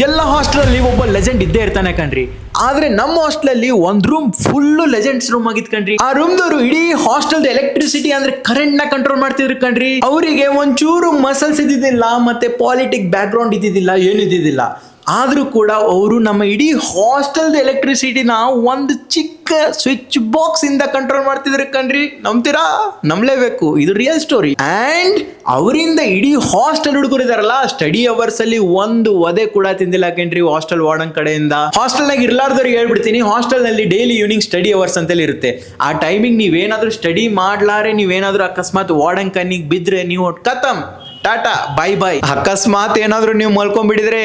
ಎಲ್ಲ ಹಾಸ್ಟೆಲಲ್ಲಿ ಒಬ್ಬ ಲೆಜೆಂಡ್ ಇದ್ದೇ ಇರ್ತಾನೆ ಕಣ್ರಿ. ಆದ್ರೆ ನಮ್ಮ ಹಾಸ್ಟೆಲಲ್ಲಿ ಒಂದ್ ರೂಮ್ ಫುಲ್ಲು ಲೆಜೆಂಡ್ಸ್ ರೂಮ್ ಆಗಿತ್ ಕಣ್ರಿ. ಆ ರೂಮ್ದವರು ಇಡೀ ಹಾಸ್ಟೆಲ್ ಎಲೆಕ್ಟ್ರಿಸಿಟಿ ಅಂದ್ರೆ ಕರೆಂಟ್ ನ ಕಂಟ್ರೋಲ್ ಮಾಡ್ತಿದ್ರು ಕಣ್ರಿ. ಅವರಿಗೆ ಒಂಚೂರು ಮಸಲ್ಸ್ ಇದ್ದಿದ್ದಿಲ್ಲ, ಮತ್ತೆ ಪಾಲಿಟಿಕ್ ಬ್ಯಾಕ್ ಗ್ರೌಂಡ್ ಇದ್ದಿದ್ದಿಲ್ಲ, ಏನು ಇದ್ದಿದ್ದಿಲ್ಲ. ಆದ್ರೂ ಕೂಡ ಅವರು ನಮ್ಮ ಇಡೀ ಹಾಸ್ಟೆಲ್ ಎಲೆಕ್ಟ್ರಿಸಿಟಿನ ಒಂದು ಚಿಕ್ಕ ಸ್ವಿಚ್ ಬಾಕ್ಸ್ ಇಂದ ಕಂಟ್ರೋಲ್ ಮಾಡ್ತಿದ್ರು ಕಣ್ರಿ. ನಂಬ್ತೀರಾ? ನಂಬಲೇಬೇಕು, ಇದು ರಿಯಲ್ ಸ್ಟೋರಿ. ಅಂಡ್ ಅವರಿಂದ ಇಡೀ ಹಾಸ್ಟೆಲ್ ಹುಡುಗರು ಇದಾರಲ್ಲ, ಸ್ಟಡಿ ಅವರ್ಸ್ ಅಲ್ಲಿ ಒಂದು ಒದೆ ಕೂಡ ತಿಂದಿಲ್ಲ ಕಣ್ರಿ ಹಾಸ್ಟೆಲ್ ವಾರ್ಡನ್ ಕಡೆಯಿಂದ. ಹಾಸ್ಟೆಲ್ ನಾಗ ಇರ್ಲಾರ್ದವ್ರಿಗೆ ಹೇಳ್ಬಿಡ್ತೀನಿ, ಹಾಸ್ಟೆಲ್ ನಲ್ಲಿ ಡೈಲಿ ಈವ್ನಿಂಗ್ ಸ್ಟಡಿ ಅವರ್ಸ್ ಅಂತೇಳಿ ಇರುತ್ತೆ. ಆ ಟೈಮಿಂಗ್ ನೀವೇನಾದ್ರೂ ಸ್ಟಡಿ ಮಾಡ್ಲಾರೆ, ನೀವೇನಾದ್ರೂ ಅಕಸ್ಮಾತ್ ವಾರ್ಡನ್ ಕಣ್ಣಿಗೆ ಬಿದ್ರೆ ನೀವು ಖತಮ್, ಟಾಟಾ ಬೈ ಬೈ. ಅಕಸ್ಮಾತ್ ಏನಾದ್ರು ನೀವು ಮಲ್ಕೊಂಡ್ಬಿಟ್ಟಿದ್ರೆ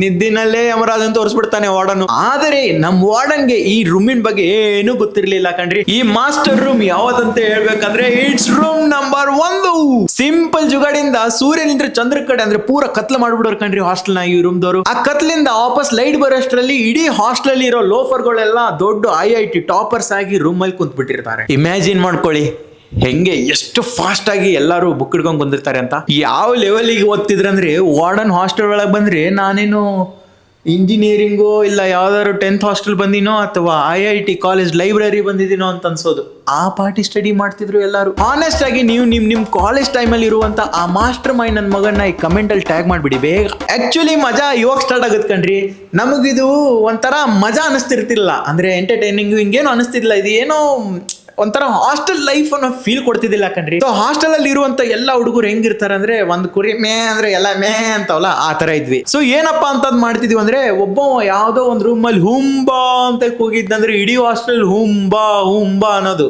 ನಿದ್ದಿನಲ್ಲೇ ಯಮರಾಜ್ ಅಂತ ತೋರಿಸ್ಬಿಡ್ತಾನೆ ವಾರ್ಡನ್. ಆದರೆ ನಮ್ ವಾರ್ಡನ್ಗೆ ಈ ರೂಮಿನ ಬಗ್ಗೆ ಏನು ಗೊತ್ತಿರ್ಲಿಲ್ಲ ಕಣ್ರಿ. ಈ ಮಾಸ್ಟರ್ ರೂಮ್ ಯಾವದಂತ ಹೇಳ್ಬೇಕಂದ್ರೆ ಇಟ್ಸ್ ರೂಮ್ ನಂಬರ್ 1. ಸಿಂಪಲ್ ಜುಗಾಡಿಂದ ಸೂರ್ಯನಿಂದ ಚಂದ್ರ ಕಡೆ ಅಂದ್ರೆ ಪೂರ ಕತ್ಲ ಮಾಡ್ಬಿಡೋರು ಕಣ್ರಿ ಹಾಸ್ಟೆಲ್ ನ ಈ ರೂಮ್ ದವರು. ಆ ಕತ್ಲಿಂದ ವಾಪಸ್ ಲೈಟ್ ಬರೋಷ್ಟ್ರಲ್ಲಿ ಇಡೀ ಹಾಸ್ಟೆಲ್ ಅಲ್ಲಿ ಇರೋ ಲೋಫರ್ಗಳೆಲ್ಲ ದೊಡ್ಡ IIT ಟಾಪರ್ಸ್ ಆಗಿ ರೂಮ್ ಅಲ್ಲಿ ಕುಂತ್ ಬಿಟ್ಟಿರ್ತಾರೆ. ಇಮ್ಯಾಜಿನ್ ಮಾಡ್ಕೊಳ್ಳಿ ಹೆಂಗೆ ಎಷ್ಟು ಫಾಸ್ಟ್ ಆಗಿ ಎಲ್ಲರೂ ಬುಕ್ ಹಿಡ್ಕೊಂಡ್ ಬಂದಿರ್ತಾರೆ ಅಂತ. ಯಾವ ಲೆವೆಲಿಗೆ ಓದ್ತಿದ್ರಂದ್ರೆ ವಾರ್ಡನ್ ಹಾಸ್ಟೆಲ್ ಒಳಗೆ ಬಂದ್ರೆ ನಾನೇನು ಇಂಜಿನಿಯರಿಂಗೋ ಇಲ್ಲ ಯಾವ್ದಾದ್ರು 10th ಹಾಸ್ಟೆಲ್ ಬಂದಿನೋ ಅಥವಾ IIT ಕಾಲೇಜ್ ಲೈಬ್ರರಿ ಬಂದಿದ್ದೀನೋ ಅಂತ ಅನ್ಸೋದು. ಆ ಪಾರ್ಟಿ ಸ್ಟಡಿ ಮಾಡ್ತಿದ್ರು ಎಲ್ಲರೂ. ಆನೆಸ್ಟ್ ಆಗಿ ನೀವು ನಿಮ್ ಕಾಲೇಜ್ ಟೈಮಲ್ಲಿ ಇರುವಂತ ಆ ಮಾಸ್ಟರ್ ಮೈಂಡ್ ನನ್ನ ಮಗನ್ನ ಈ ಕಮೆಂಟ್ ಅಲ್ಲಿ ಟ್ಯಾಗ್ ಮಾಡ್ಬಿಡಿ ಬೇಗ. ಆಕ್ಚುಲಿ ಮಜಾ ಇವಾಗ ಸ್ಟಾರ್ಟ್ ಆಗುತ್ತೆ ಕಣ್ರಿ. ನಮಗಿದು ಒಂಥರ ಮಜಾ ಅನಿಸ್ತಿರ್ತಿಲ್ಲ, ಅಂದ್ರೆ ಎಂಟರ್ಟೈನಿಂಗ್ ಹಿಂಗೇನು ಅನಿಸ್ತಿರ್ಲಿಲ್ಲ. ಇದು ಏನೋ ಒಂಥರ ಹಾಸ್ಟೆಲ್ ಲೈಫ್ ಅನ್ನೋ ಫೀಲ್ ಕೊಡ್ತಿದ್ದಿಲ್ಲ ಕಣ್ರಿ. ಸೊ ಹಾಸ್ಟೆಲ್ ಅಲ್ಲಿ ಇರುವಂತ ಎಲ್ಲ ಹುಡುಗರು ಹೆಂಗಿರ್ತಾರೆ ಅಂದ್ರೆ, ಒಂದ್ ಕುರಿ ಮೇ ಅಂದ್ರೆ ಎಲ್ಲ ಮೇ ಅಂತವಲ್ಲ, ಆ ತರ ಇದ್ವಿ. ಸೊ ಏನಪ್ಪಾ ಅಂತದ್ ಮಾಡ್ತಿದ್ವಿ ಅಂದ್ರೆ, ಒಬ್ಬ ಯಾವ್ದೋ ಒಂದ್ ರೂಮ್ ಅಲ್ಲಿ ಹುಂಬಾ ಅಂತ ಕೂಗಿದ್ದಂದ್ರೆ ಇಡೀ ಹಾಸ್ಟೆಲ್ ಹುಂಬಾ ಹುಂಬಾ ಅನ್ನೋದು.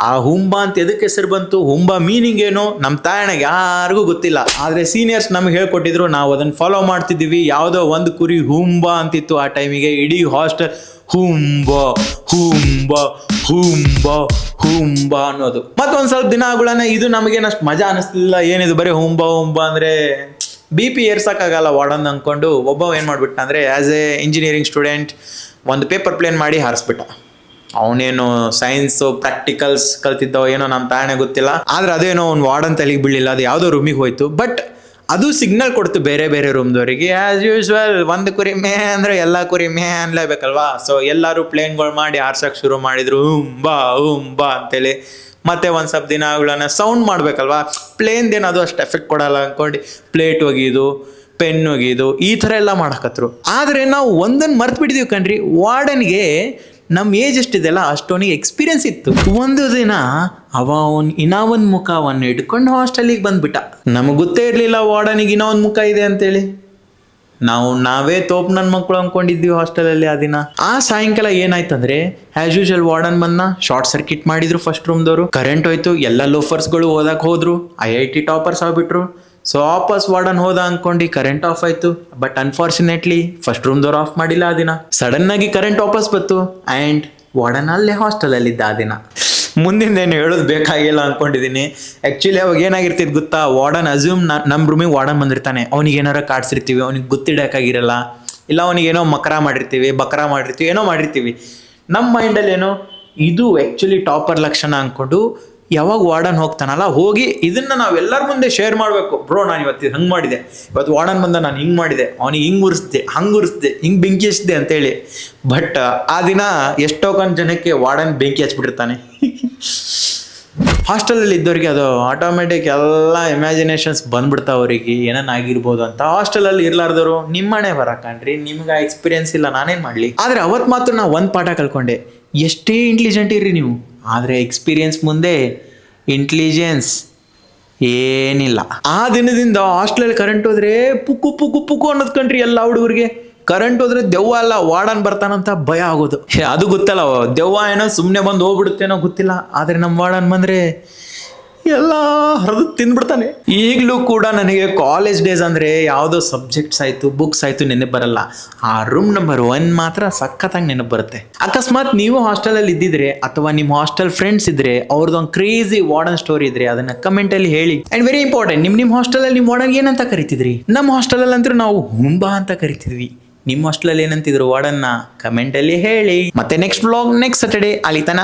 ಆ ಹುಂಬಾ ಅಂತ ಎದಕ್ಕೆ ಹೆಸರು ಬಂತು, ಹುಂಬಾ ಮೀನಿಂಗ್ ಏನು ನಮ್ಮ ತಾಯಣಗೆ ಯಾರಿಗೂ ಗೊತ್ತಿಲ್ಲ. ಆದ್ರೆ ಸೀನಿಯರ್ಸ್ ನಮ್ಗೆ ಹೇಳ್ಕೊಟ್ಟಿದ್ರು, ನಾವು ಅದನ್ನ ಫಾಲೋ ಮಾಡ್ತಿದ್ವಿ. ಯಾವ್ದೋ ಒಂದು ಕುರಿ ಹುಂಬಾ ಅಂತಿತ್ತು ಆ ಟೈಮಿಗೆ. ಇಡೀ ಹಾಸ್ಟೆಲ್ ಹುಂಬಾ ಹುಂಬಾ ಹುಂಬಾ ಹುಂಬಾ ಅನ್ನೋದು. ಮತ್ತೊಂದ್ ಸ್ವಲ್ಪ ದಿನಗಳನ್ನ ಇದು ನಮಗೇನಷ್ಟು ಮಜಾ ಅನಿಸ್ತಿಲ್ಲ. ಏನಿದು ಬರೀ ಹುಂಬಾ ಹುಂಬಾ ಅಂದ್ರೆ BP ಏರ್ಸಕ್ಕಾಗಲ್ಲ ವಾರ್ಡನ್ ಅನ್ಕೊಂಡು ಒಬ್ಬ ಏನ್ ಮಾಡ್ಬಿಟ್ಟ ಅಂದ್ರೆ, ಆಸ್ ಎ ಇಂಜಿನಿಯರಿಂಗ್ ಸ್ಟೂಡೆಂಟ್ ಒಂದು ಪೇಪರ್ ಪ್ಲೇನ್ ಮಾಡಿ ಹಾರಿಸ್ಬಿಟ್ಟ. ಅವನೇನು ಸೈನ್ಸ್ ಪ್ರಾಕ್ಟಿಕಲ್ಸ್ ಕಲ್ತಿದ್ದವ ಏನೋ ನಮ್ಮ ತಾಯಣೆ ಗೊತ್ತಿಲ್ಲ. ಆದ್ರೆ ಅದೇನೋ ಒಂದು ವಾರ್ಡನ್ ತಲೆಗೆ ಬೀಳಿಲ್ಲ, ಅದು ಯಾವುದೋ ರೂಮಿಗೆ ಹೋಯ್ತು. ಬಟ್ ಅದು ಸಿಗ್ನಲ್ ಕೊಡ್ತು ಬೇರೆ ಬೇರೆ ರೂಮ್ದವರಿಗೆ. ಆಸ್ ಯೂಶ್ವಲ್ ಒಂದು ಕುರಿ ಮೇ ಅಂದ್ರೆ ಎಲ್ಲ ಕುರಿ ಮೇ ಅನ್ಲೇಬೇಕಲ್ವಾ. ಸೊ ಎಲ್ಲರೂ ಪ್ಲೇನ್ಗಳು ಮಾಡಿ ಹಾರ್ಸಕ್ ಶುರು ಮಾಡಿದ್ರು, ಹುಂಬಾ ಹುಂಬಾ ಅಂತೇಳಿ. ಮತ್ತೆ ಒಂದ್ ಸ್ವಲ್ಪ ದಿನಗಳನ್ನ ಸೌಂಡ್ ಮಾಡ್ಬೇಕಲ್ವಾ, ಪ್ಲೇನ್ದೇನು ಅದು ಅಷ್ಟು ಎಫೆಕ್ಟ್ ಕೊಡಲ್ಲ ಅನ್ಕೊಂಡು ಪ್ಲೇಟ್ ಒಗಿದು ಪೆನ್ ಒಗಿದು ಈ ಥರ ಎಲ್ಲ ಮಾಡಕತ್ರು. ಆದ್ರೆ ನಾವು ಒಂದನ್ನು ಮರ್ತು ಬಿಟ್ಟಿದೀವಿ ಕಣ್ರಿ, ವಾರ್ಡನ್ಗೆ ನಮ್ಮ ಏಜ್ ಎಷ್ಟಿದೆಲ್ಲ ಅಷ್ಟೊನಿಗೆ ಎಕ್ಸ್ಪೀರಿಯನ್ಸ್ ಇತ್ತು. ಒಂದು ದಿನ ಅವನ್ ಇನ್ನೊಂದು ಮುಖವನ್ನು ಹಿಡ್ಕೊಂಡು ಹಾಸ್ಟೆಲಿಗೆ ಬಂದ್ಬಿಟ್ಟ. ನಮಗೆ ಗೊತ್ತೇ ಇರಲಿಲ್ಲ ವಾರ್ಡನಿಗೆ ಇನ್ನೊಂದು ಮುಖ ಇದೆ ಅಂತೇಳಿ. ನಾವೇ ತೋಪ್ ನನ್ನ ಮಕ್ಕಳು ಅನ್ಕೊಂಡಿದ್ವಿ ಹಾಸ್ಟೆಲಲ್ಲಿ. ಆ ದಿನ ಆ ಸಾಯಂಕಾಲ ಏನಾಯ್ತಂದ್ರೆ, ಆಸ್ ಯೂಶುವಲ್ ವಾರ್ಡನ್ ಬಂದ, ಶಾರ್ಟ್ ಸರ್ಕ್ಯೂಟ್ ಮಾಡಿದ್ರು ಫಸ್ಟ್ ರೂಮ್ದವರು. ಕರೆಂಟ್ ಹೋಯ್ತು, ಎಲ್ಲ ಲೋಫರ್ಸ್ಗಳು ಓದಕ್ ಹೋದ್ರು, IIT ಟಾಪರ್ಸ್ ಆಗ್ಬಿಟ್ರು. ಸೊ ವಾಪಸ್ ವಾರ್ಡನ್ ಹೋದ ಅನ್ಕೊಂಡು ಕರೆಂಟ್ ಆಫ್ ಆಯ್ತು. ಬಟ್ ಅನ್ಫಾರ್ಚುನೇಟ್ಲಿ ಫಸ್ಟ್ ರೂಮ್ದವ್ರು ಆಫ್ ಮಾಡಿಲ್ಲ ಆ ದಿನ. ಸಡನ್ ಆಗಿ ಕರೆಂಟ್ ವಾಪಸ್ ಬಂತು ಅಂಡ್ ವಾರ್ಡನ್ ಅಲ್ಲೇ ಹಾಸ್ಟೆಲ್ ಅಲ್ಲಿ ಇದ್ದ ಆ ದಿನ. ಮುಂದಿಂದ ಏನು ಹೇಳೋದು ಬೇಕಾಗಿಲ್ಲ ಅನ್ಕೊಂಡಿದೀನಿ. ಆಕ್ಚುಲಿ ಅವಾಗ ಏನಾಗಿರ್ತಿದ್ ಗೊತ್ತಾ, ವಾರ್ಡನ್ ಅಸ್ಯೂಮ್ ನಮ್ಮ ರೂಮಿಗೆ ವಾರ್ಡನ್ ಬಂದಿರ್ತಾನೆ, ಅವ್ನಿಗೆ ಏನಾರ ಕಾಡ್ಸಿರ್ತೀವಿ, ಅವ್ನಿಗೆ ಗೊತ್ತಿಡಕ್ಕಾಗಿರಲ್ಲ, ಇಲ್ಲ ಅವನಿಗೇನೋ ಬಕ್ರಾ ಮಾಡಿರ್ತೀವಿ, ಏನೋ ಮಾಡಿರ್ತೀವಿ. ನಮ್ಮ ಮೈಂಡಲ್ಲಿ ಏನೋ ಇದು ಆ್ಯಕ್ಚುಲಿ ಟಾಪರ್ ಲಕ್ಷಣ ಅಂದ್ಕೊಂಡು ಯಾವಾಗ ವಾರ್ಡನ್ ಹೋಗ್ತಾನಲ್ಲ, ಹೋಗಿ ಇದನ್ನ ನಾವೆಲ್ಲರ ಮುಂದೆ ಶೇರ್ ಮಾಡಬೇಕು. ಬ್ರೋ ನಾನು ಇವತ್ತು ಹಂಗೆ ಮಾಡಿದೆ, ಇವತ್ತು ವಾರ್ಡನ್ ಬಂದ ನಾನು ಹಿಂಗೆ ಮಾಡಿದೆ, ಅವನಿಗೆ ಹಿಂಗೆ ಉರಿಸ್ದೆ, ಹಂಗೆ ಉರಿಸ್ದೆ, ಹಿಂಗೆ ಬೆಂಕಿ ಹಚ್ಚಿದೆ ಅಂತೇಳಿ. ಬಟ್ ಆ ದಿನ ಎಷ್ಟೋ ಜನಕ್ಕೆ ವಾರ್ಡನ್ ಬೆಂಕಿ ಹಚ್ಬಿಟ್ಟಿರ್ತಾನೆ. ಹಾಸ್ಟೆಲಲ್ಲಿ ಇದ್ದವ್ರಿಗೆ ಅದು ಆಟೋಮೆಟಿಕ್ ಎಲ್ಲ ಇಮ್ಯಾಜಿನೇಷನ್ಸ್ ಬಂದ್ಬಿಡ್ತಾವ ಅವರಿಗೆ, ಏನೇನು ಆಗಿರ್ಬೋದು ಅಂತ. ಹಾಸ್ಟೆಲಲ್ಲಿ ಇರ್ಲಾರ್ದವರು ನಿಮ್ಮನೆ ಬರಕಂಡ್ರಿ, ನಿಮ್ಗೆ ಆ ಎಕ್ಸ್ಪೀರಿಯನ್ಸ್ ಇಲ್ಲ, ನಾನೇನು ಮಾಡಲಿ. ಆದರೆ ಅವತ್ತು ಮಾತ್ರ ನಾ ಒಂದು ಪಾಠ ಕಲ್ಕೊಂಡೆ, ಎಷ್ಟೇ ಇಂಟೆಲಿಜೆಂಟ್ ಇರ್ರಿ ನೀವು, ಆದರೆ ಎಕ್ಸ್ಪೀರಿಯನ್ಸ್ ಮುಂದೆ ಇಂಟೆಲಿಜೆನ್ಸ್ ಏನಿಲ್ಲ. ಆ ದಿನದಿಂದ ಹಾಸ್ಟೆಲಲ್ಲಿ ಕರೆಂಟ್ ಹೋದ್ರೆ ಪುಕ್ಕು ಪುಕ್ಕು ಪುಕ್ಕು ಅನ್ನೋದು ಕಣ್ರಿ ಎಲ್ಲ ಹುಡುಗರಿಗೆ. ಕರೆಂಟ್ ಹೋದ್ರೆ ದೆವ್ವ ಅಲ್ಲ ವಾರ್ಡನ್ ಬರ್ತಾನಂತ ಭಯ ಆಗೋದು. ಅದು ಗೊತ್ತಲ್ಲ, ದೆವ್ವ ಏನೋ ಸುಮ್ಮನೆ ಬಂದು ಹೋಗ್ಬಿಡುತ್ತೇನೋ ಗೊತ್ತಿಲ್ಲ. ಆದರೆ ನಮ್ಮ ವಾರ್ಡನ್ ಬಂದರೆ ಎಲ್ಲ ಹರಿದು ತಿಂದ್ಬಿಡ್ತಾನೆ. ಈಗಲೂ ಕೂಡ ನನಗೆ ಕಾಲೇಜ್ ಡೇಸ್ ಅಂದರೆ ಯಾವುದೋ ಸಬ್ಜೆಕ್ಟ್ಸ್ ಆಯಿತು, ಬುಕ್ಸ್ ಆಯಿತು ನೆನಪು ಬರಲ್ಲ. ಆ ರೂಮ್ ನಂಬರ್ 1 ಮಾತ್ರ ಸಖತ್ತಾಗಿ ನೆನಪು ಬರುತ್ತೆ. ಅಕಸ್ಮಾತ್ ನೀವು ಹಾಸ್ಟೆಲಲ್ಲಿ ಇದ್ದಿದ್ರೆ ಅಥವಾ ನಿಮ್ಮ ಹಾಸ್ಟೆಲ್ ಫ್ರೆಂಡ್ಸ್ ಇದ್ರೆ ಅವ್ರದ್ದೊಂದು ಕ್ರೇಜಿ ವಾರ್ಡನ್ ಸ್ಟೋರಿ ಇದ್ರೆ ಅದನ್ನ ಕಮೆಂಟಲ್ಲಿ ಹೇಳಿ. ಆ್ಯಂಡ್ ವೆರಿ ಇಂಪಾರ್ಟೆಂಟ್, ನಿಮ್ಮ ಹಾಸ್ಟೆಲಲ್ಲಿ ನಿಮ್ಮ ವಾರ್ಡನ್ ಏನಂತ ಕರಿತಿದ್ರಿ? ನಮ್ಮ ಹಾಸ್ಟೆಲಲ್ಲಿ ಅಂತೂ ನಾವು ಹುಂಬಾ ಅಂತ ಕರಿತಿದ್ವಿ. ನಿಮ್ಮ ಹಾಸ್ಟೆಲಲ್ಲಿ ಏನಂತಿದ್ರು ವಾರ್ಡನ್ನ ಕಮೆಂಟಲ್ಲಿ ಹೇಳಿ. ಮತ್ತೆ ನೆಕ್ಸ್ಟ್ ವ್ಲಾಗ್ ನೆಕ್ಸ್ಟ್ ಸ್ಯಾಟರ್ಡೇ. ಅಲ್ಲಿ ತನ